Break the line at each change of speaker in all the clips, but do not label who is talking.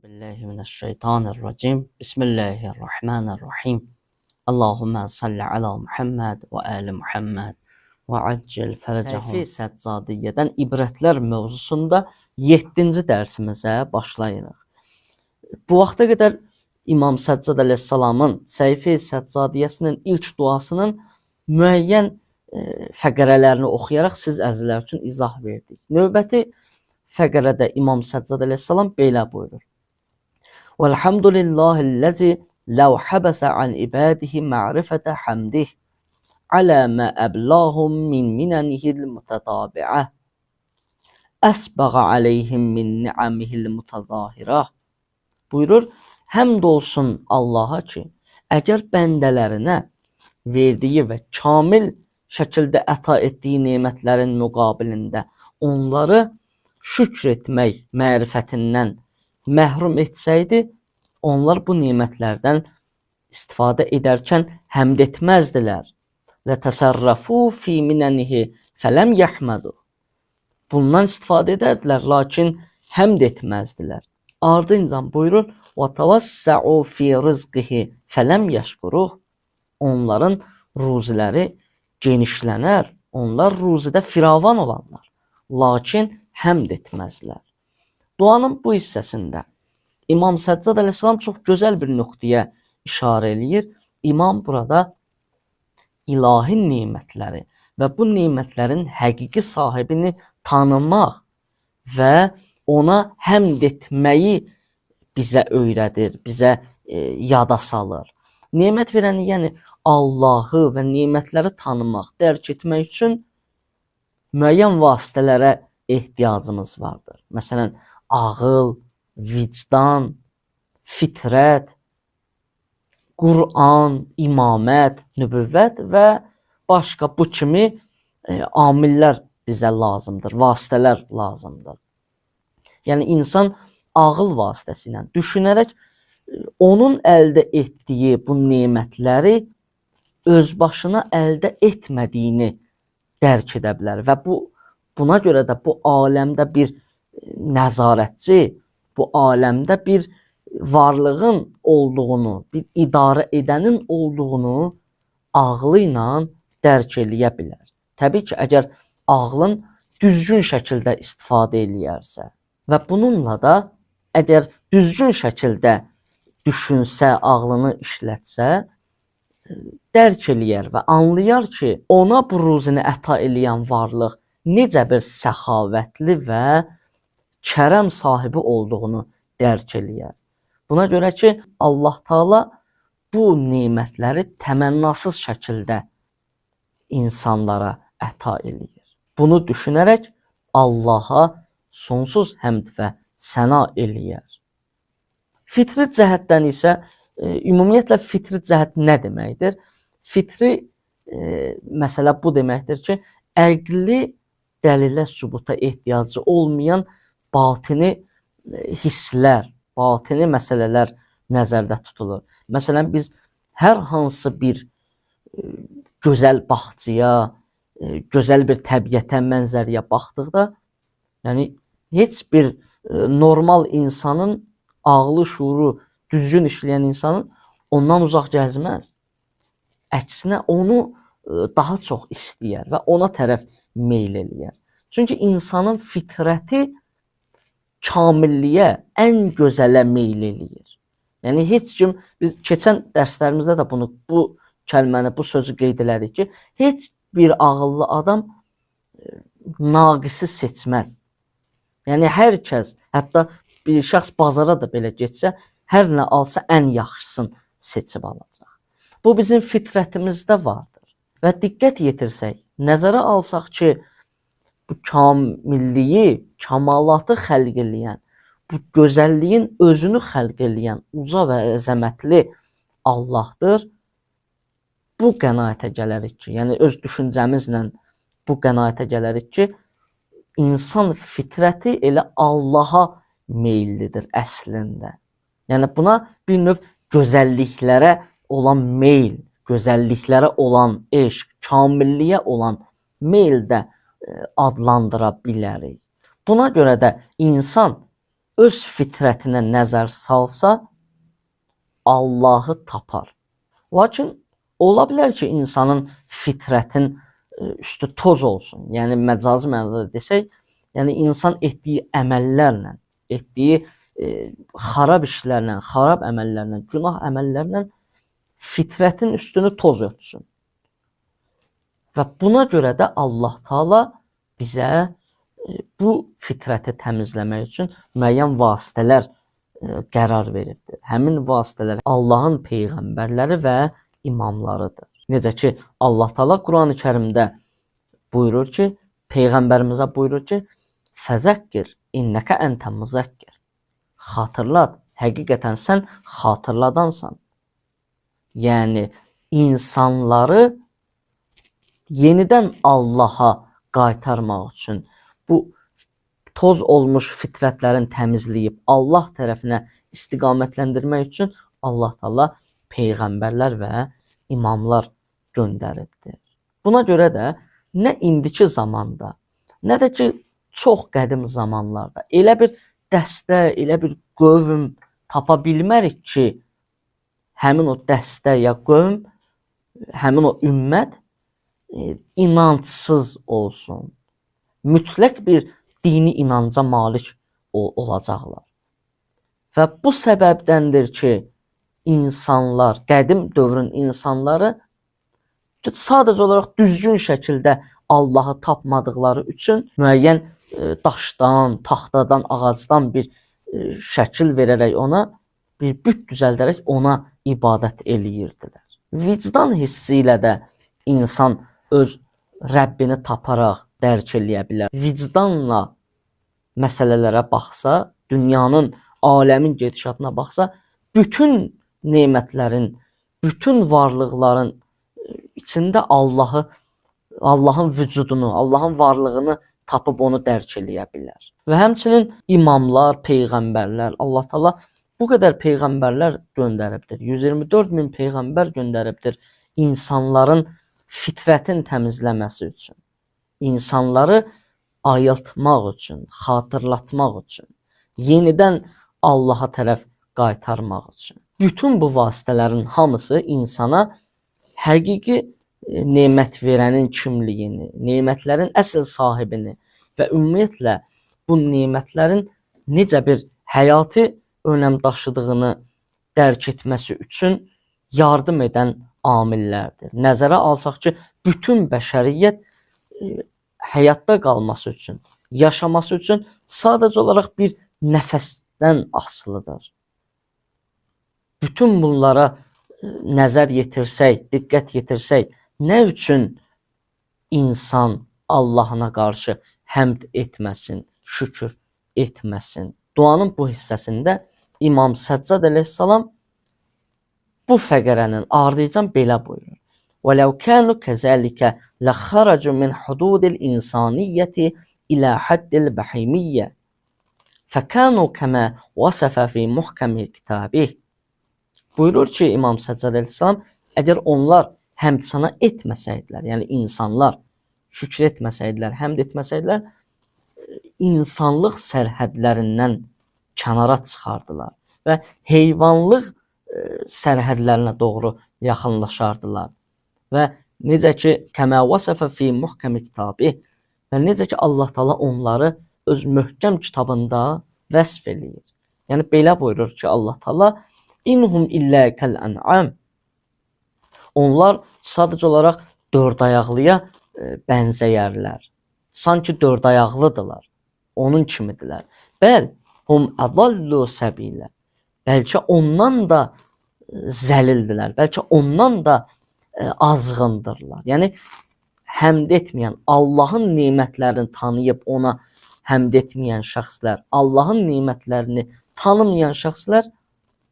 Euzubillahimineşşeytanirracim. Bismillahirrahmanirrahim. Allahümme salli ala Muhammed ve ali Muhammed ve accil fərəcəhum. Səhvi Səccadiyyədən ibrətlər mövzusunda 7-ci dərsimizə başlayırıq. Bu vaxta qədər İmam Səccad əleyhissalamın Səhvi Səccadiyyəsinin ilk duasının müəyyən fəqərələrini oxuyaraq siz əzizlər üçün izah verdik. Növbəti fəqərədə İmam Səccad əleyhissalam belə buyurur. Velhamdülillahillezî lev habasa an ibadihi ma'rifete hamdih ala ma ablahum min minanihil mutatabi'ah asbaga aleyhim min ni'amihil mutazahirah. Buyurur, həmd olsun Allaha ki, əgər bəndələrinə verdiyi və kamil şəkildə əta etdiyi nemətlərin müqabilində onları şükr etmək mərifətindən məhrum etsəydi, onlar bu nemətlərdən istifadə edərkən həmd etməzdilər. Lətəsərrəfu fi minənihi fələm yəhmədu. Bundan istifadə edərdilər, lakin həmd etməzdilər. Ardınca buyurur, وَتَوَسَّعُوا فِي رِزْقِهِ فَلَمْ يَشْكُرُهُ. Onların ruziləri genişlənər, onlar ruzidə firavan olanlar, lakin həmd etməzlər. Duanın bu hissəsində İmam Səccad əleyhissalam çox gözəl bir nöqtəyə işarə eləyir. İmam burada ilahi nemətləri və bu nemətlərin həqiqi sahibini tanımaq və ona həmd etməyi bizə öyrədir, bizə yada salır. Nemət verəni, yəni Allahı və nemətləri tanımaq, dərk etmək üçün müəyyən vasitələrə ehtiyacımız vardır. Məsələn, ağıl, vicdan, fitrət, Qur'an, imamət, nübüvvət və başqa bu kimi amillər bizə lazımdır, vasitələr lazımdır. Yəni insan ağıl vasitəsilə düşünərək onun əldə etdiyi bu nemətləri öz başına əldə etmədiyini dərk edə bilər və buna görə də bu aləmdə bir nəzarətçi, bu aləmdə bir varlığın olduğunu, bir idarə edənin olduğunu ağlı ilə dərk eləyə bilər. Təbii ki, əgər ağlın düzgün şəkildə istifadə eləyərsə və bununla da əgər düzgün şəkildə düşünsə, ağlını işlətsə, dərk eləyər və anlayar ki, ona bu ruzini əta eləyən varlıq necə bir səxavətli və kərəm sahibi olduğunu dərk eləyər. Buna görə ki, Allah Taala bu nemətləri təmənnasız şəkildə insanlara əta eləyir. Bunu düşünərək Allaha sonsuz həmd və səna eləyər. Fitri cəhətdən isə ümumiyyətlə fitri cəhət nə deməkdir? Fitri məsələ bu deməkdir ki, əqli dəlilə sübuta ehtiyacı olmayan batini hisslər, batini məsələlər nəzərdə tutulur. Məsələn, biz hər hansı bir gözəl bağçaya, gözəl bir təbiətə, mənzərəyə baxdıqda, yəni heç bir normal insanın ağlı, şuuru düzgün işləyən insanın ondan uzaq gəzməz. Əksinə onu daha çox istəyər və ona tərəf meyl eləyər. Çünki insanın fitrəti kamilliyə, ən gözələ meyl eləyir. Yəni heç kim, biz keçən dərslərimizdə də bu kəlməni, bu sözü qeyd elədik ki, heç bir ağıllı adam naqisi seçməz. Yəni hər kəs, hətta bir şəxs bazara da belə getsə, hər nə alsa ən yaxşısını seçib alacaq. Bu bizim fitrətimizdə vardır. Və diqqət yetirsək, nəzərə alsaq ki, bu kamilliyi, kamalatı xəlq eləyən, bu gözəlliyin özünü xəlq eləyən uca və əzəmətli Allahdır. Bu qənaətə gələrik ki, yəni öz düşüncəmizlə bu qənaətə gələrik ki, insan fitrəti elə Allaha meyillidir əslində. Yəni buna bir növ gözəlliklərə olan meyl, gözəlliklərə olan eşq, kamilliyə olan meyl də adlandıra bilərik. Buna görə də insan öz fitrətinə nəzər salsa, Allahı tapar. Lakin ola bilər ki, insanın fitrətin üstü toz olsun. Yəni məcazi mənada desək, yəni insan etdiyi əməllərlə, etdiyi xarab işlərlə, xarab əməllərlə, günah əməllərlə fitrətin üstünü toz örtsün. Və buna görə də Allah Taala bizə bu fitrəti təmizləmək üçün müəyyən vasitələr qərar veribdir. Həmin vasitələr Allahın peyğəmbərləri və imamlarıdır. Necə ki, Allah Taala Qurani-Kərimdə buyurur ki, peyğəmbərimizə buyurur ki, "Fəzəkkir innəkə əntə muzakkir." Xatırlat, həqiqətən sən xatırladansan. Yəni insanları yenidən Allaha qaytarmaq üçün, bu toz olmuş fitrətlərin təmizləyib Allah tərəfinə istiqamətləndirmək üçün Allah Taala peyğəmbərlər və imamlar göndəribdir. Buna görə də nə indiki zamanda, nə də ki çox qədim zamanlarda elə bir dəstə, elə bir qövm tapa bilmərik ki, həmin o dəstə ya qövm, həmin o ümmət inancsız olsun. Mütləq bir dini inanca malik olacaqlar. Və bu səbəbdəndir ki, insanlar, qədim dövrün insanları sadəcə olaraq düzgün şəkildə Allahı tapmadıqları üçün müəyyən daşdan, taxtadan, ağacdan bir şəkil verərək ona, bir büt düzəldərək ona ibadət eləyirdilər. Vicdan hissi ilə də insan öz Rəbbini taparaq dərk eləyə bilər. Vicdanla məsələlərə baxsa, dünyanın, aləmin gedişatına baxsa, bütün nemətlərin, bütün varlıqların içində Allahın vücudunu, Allahın varlığını tapıb onu dərk eləyə bilər. Və həmçinin imamlar, peyğəmbərlər, Allah Taala bu qədər peyğəmbərlər göndəribdir. 124 min peyğəmbər göndəribdir insanların fitrətin təmizləməsi üçün. İnsanları ayıltmaq üçün, xatırlatmaq üçün, yenidən Allaha tərəf qaytarmaq üçün. Bütün bu vasitələrin hamısı insana həqiqi nemət verənin kimliyini, nemətlərin əsl sahibini və ümumiyyətlə bu nemətlərin necə bir həyati önəm daşıdığını dərk etməsi üçün yardım edən amillərdir. Nəzərə alsaq ki, bütün bəşəriyyət həyatda qalması üçün, yaşaması üçün sadəcə olaraq bir nəfəsdən asılıdır. Bütün bunlara nəzər yetirsək, diqqət yetirsək, nə üçün insan Allahına qarşı həmd etməsin, şükür etməsin? Duanın bu hissəsində İmam Səccad əleyhissalam bu fəqərənin ardıcan belə buyurur. وَلَوْ كَانُوا كَذَلِكَ لَخَرَجُوا مِنْ حُدُودِ الْإِنْسَانِيَّةِ إِلَى حَدِّ الْبَحِيمِيَّةِ فَكَانُوا كَمَا وَصَفَ فِي مُحْكَمِ كِتَابِهِ. Buyurur ki, İmam Səccad əleyhissalam, əgər onlar həmd sana etməsəydilər, yəni insanlar şükür etməsəydilər, həmd etməsəydilər, insanlıq sərhədlərindən kənara çıxardılar və heyvanlıq sərhədlərinə doğru yaxınlaşardılar. Və necə ki, kəmə vəsəfə fi muhkəmi kitabih, və necə ki, Allah Taala onları öz möhkəm kitabında vəsf eləyir. Yəni belə buyurur ki, Allah Taala inhum illə kəl ən'am. Onlar sadəcə olaraq dörd ayaqlıya bənzəyərlər. Sanki dörd ayaqlıdırlar. Onun kimidirlər. Bəl hum adallu səbilə. Bəlkə ondan da zəlildilər. Bəlkə ondan da azğındırlar. Yəni həmd etməyən, Allahın nemətlərini tanıyıb ona həmd etməyən şəxslər, Allahın nemətlərini tanımayan şəxslər,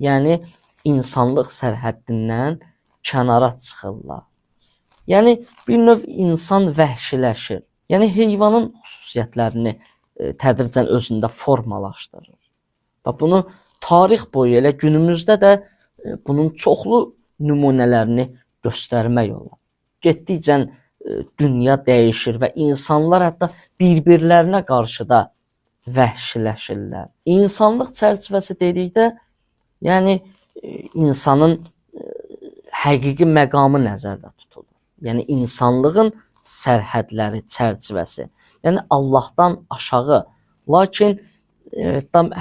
yəni insanlıq sərhəddindən kənara çıxırlar. Yəni bir növ insan vəhşiləşir. Yəni heyvanın xüsusiyyətlərini tədricən özündə formalaşdırır. Və bunu tarix boyu elə günümüzdə də bunun çoxlu nümunələrini göstərmək olar. Getdikcə dünya dəyişir və insanlar hətta bir-birlərinə qarşı da vəhşiləşirlər. İnsanlıq çərçivəsi dedikdə, yəni insanın həqiqi məqamı nəzərdə tutulur. Yəni insanlığın sərhədləri, çərçivəsi. Yəni Allahdan aşağı, lakin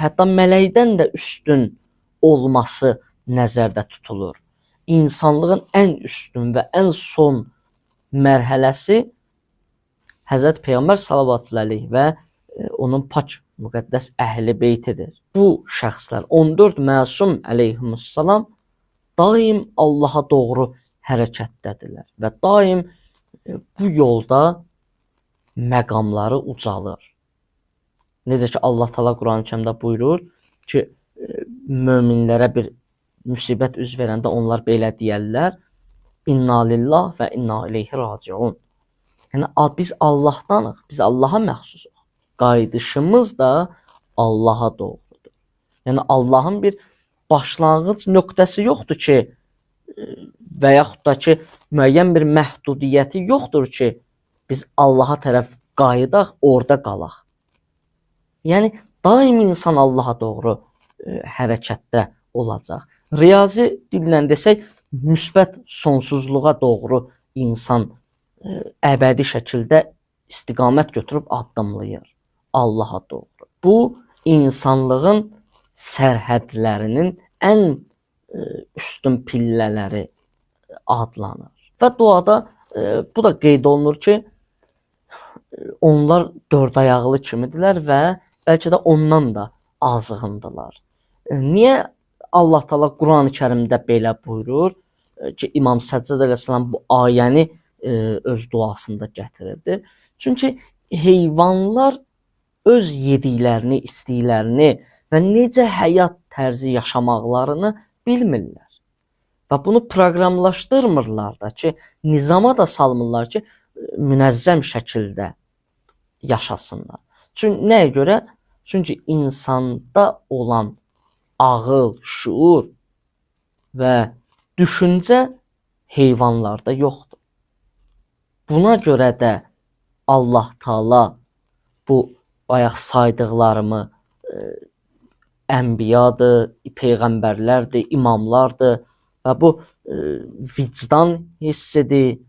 hətta mələkdən də üstün olması nəzərdə tutulur. İnsanlığın ən üstün və ən son mərhələsi Həzrət Peyğəmbər sallallahu əleyhi və onun pak müqəddəs əhli beytidir. Bu şəxslər 14 məsum əleyhissalam daim Allaha doğru hərəkətdədirlər və daim bu yolda məqamları ucalır. Necə ki Allah Taala Qurani-Kərimdə buyurur ki, möminlərə bir müsibət üz verəndə onlar belə deyərlər: İnna lillah və inna ileyhi raciun. Yəni biz Allahdanıq, biz Allaha məxsusuq. Qayıdışımız da Allaha doğrudur. Yəni Allahın bir başlanğıc nöqtəsi yoxdur ki, və yaxud da ki, müəyyən bir məhdudiyyəti yoxdur ki, biz Allaha tərəf qayıdaq, orada qalaq. Yəni daim insan Allaha doğru hərəkətdə olacaq. Riyazi dillə desək, müsbət sonsuzluğa doğru insan əbədi şəkildə istiqamət götürüb addımlayır Allaha doğru. Bu insanlığın sərhədlərinin ən üstün pillələri adlanır. Və duada bu da qeyd olunur ki, onlar dörd ayaqlı kimidirlər və bəlkə də ondan da azğındılar. Niyə Allah Taala Qurani-Kərimdə belə buyurur ki, İmam Səccad əleyhissalam bu ayəni öz duasında gətirirdi? Çünki heyvanlar öz yediklərini, istəklərini və necə həyat tərzi yaşamaqlarını bilmirlər. Və bunu proqramlaşdırmırlar da ki, nizama da salmırlar ki, münəzzəm şəkildə yaşasınlar. Çünki nəyə görə? Çünki insanda olan ağıl, şuur və düşüncə heyvanlarda yoxdur. Buna görə də Allah Taala bu bayaq saydıqlarımı ənbiyadır, peyğəmbərlərdir, imamlardır və bu vicdan hissidir,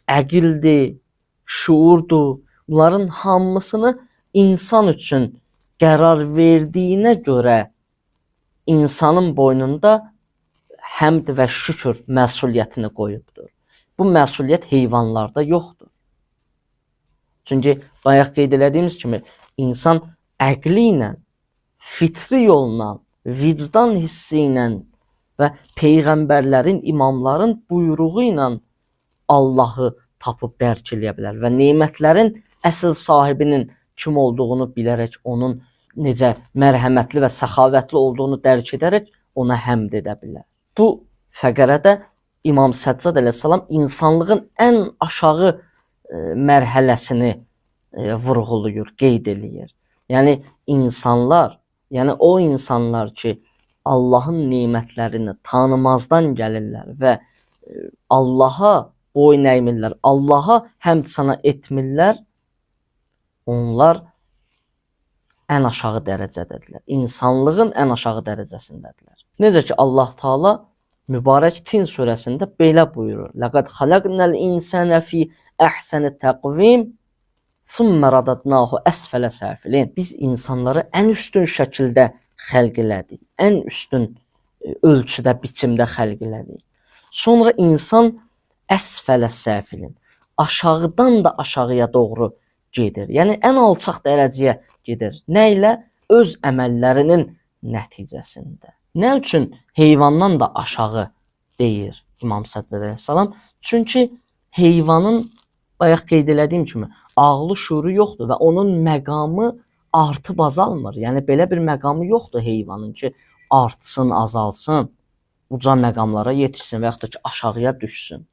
əqildir, şuurdur. Bunların hamısını insan üçün qərar verdiyinə görə insanın boynunda həmd və şükür məsuliyyətini qoyubdur. Bu məsuliyyət heyvanlarda yoxdur. Çünki bayaq qeyd elədiyimiz kimi insan əqli ilə, fitri yolla, vicdan hissi ilə və peyğəmbərlərin, imamların buyruğu ilə Allahı tapıb dərk eləyə bilər və nemətlərin əsl sahibinin kim olduğunu bilərək, onun necə mərhəmətli və səxavətli olduğunu dərk edərək ona həmd edə bilər. Bu fəqərədə İmam Səccad əleyhissalam insanlığın ən aşağı mərhələsini vurğulayır, qeyd eləyir. Yəni insanlar, yəni o insanlar ki, Allahın nemətlərini tanımazdan gəlirlər və Allaha boyun əymirlər, Allaha həmd sana etmirlər, onlar ən aşağı dərəcədədirlər. İnsanlığın ən aşağı dərəcəsindədirlər. Necə ki Allah Taala mübarək Tin surəsində belə buyurur: "Laqad xalaqnal insana fi ahsani taqvim, summa radadnahu asfala safilin." Biz insanları ən üstün şəkildə xəlq elədik. Ən üstün ölçüdə, biçimdə xəlq elədik. Sonra insan əsfələ safilin, aşağıdan da aşağıya doğru gedir. Yəni ən alçaq dərəcəyə gedir. Nə ilə? Öz əməllərinin nəticəsində. Nə üçün heyvandan da aşağı deyir İmam Səccad əleyhissalam? Çünki heyvanın bayaq qeyd elədiyim kimi ağlı, şuuru yoxdur və onun məqamı artıb azalmır. Yəni belə bir məqamı yoxdur heyvanın ki, artsın, azalsın, uca məqamlara yetişsin və yaxud da ki, aşağıya düşsün.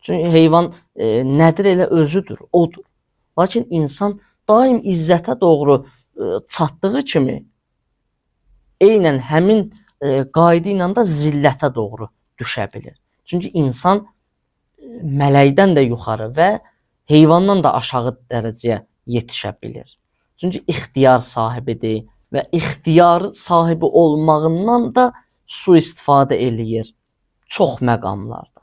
Çünki heyvan nədir? Elə özüdür, odur. Lakin insan daim izzətə doğru çatdığı kimi eynən həmin qayda ilə də zillətə doğru düşə bilir. Çünki insan mələkdən də yuxarı və heyvandan da aşağı dərəcəyə yetişə bilir. Çünki ixtiyar sahibidir və ixtiyar sahibi olmağından da sui-istifadə eləyir çox məqamlarda.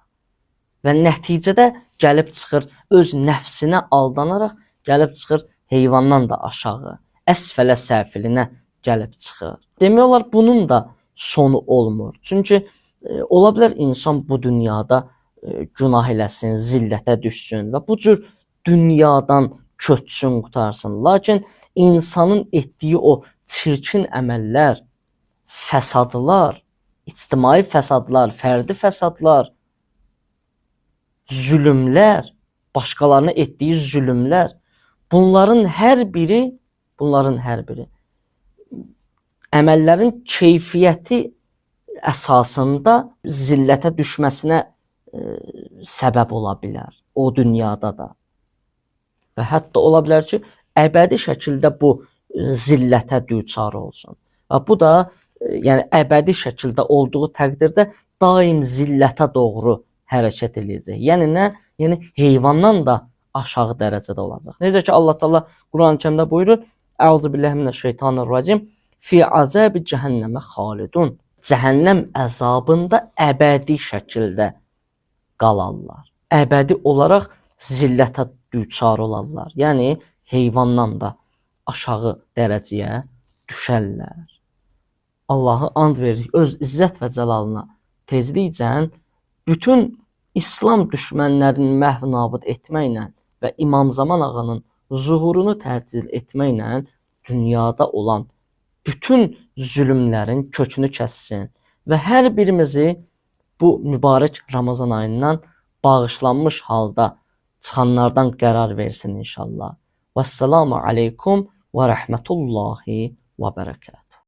Və nəticədə gəlib çıxır öz nəfsinə aldanaraq gəlib çıxır heyvandan da aşağı, əsfələ səfilinə gəlib çıxır. Demək olar bunun da sonu olmur. Çünki ola bilər insan bu dünyada günah eləsin, zillətə düşsün və bu cür dünyadan köçsün, qutarsın. Lakin insanın etdiyi o çirkin əməllər, fəsadlar, ictimai fəsadlar, fərdi fəsadlar, zülmlər, başqalarına etdiyi zülmlər, bunların hər biri əməllərin keyfiyyəti əsasında zillətə düşməsinə səbəb ola bilər o dünyada da. Və hətta ola bilər ki, əbədi şəkildə bu zillətə düçar olsun. Və bu da yəni əbədi şəkildə olduğu təqdirdə daim zillətə doğru hərəkət edəcək. Yəni nə? Yəni heyvandan da aşağı dərəcədə olacaq. Necə ki Allah Taala Quran-Kərimdə buyurur: "Əuzubillahimineşşeytanirracim. Fi azabi cəhənnəmə xalidun." Cəhənnəm əzabında əbədi şəkildə qalarlar. Əbədi olaraq zillətə düçar olarlar. Yəni heyvandan da aşağı dərəcəyə düşərlər. Allahı and veririk öz izzət və cəlalına tezlikcə bütün İslam düşmənlərini məhv nabud etməklə və İmam Zaman ağanın zuhurunu təcil etməklə dünyada olan bütün zülmlərin kökünü kəssin və hər birimizi bu mübarək Ramazan ayından bağışlanmış halda çıxanlardan qərar versin inşallah. Vəssalamu aleykum və rəhmətullahi və bərəkət.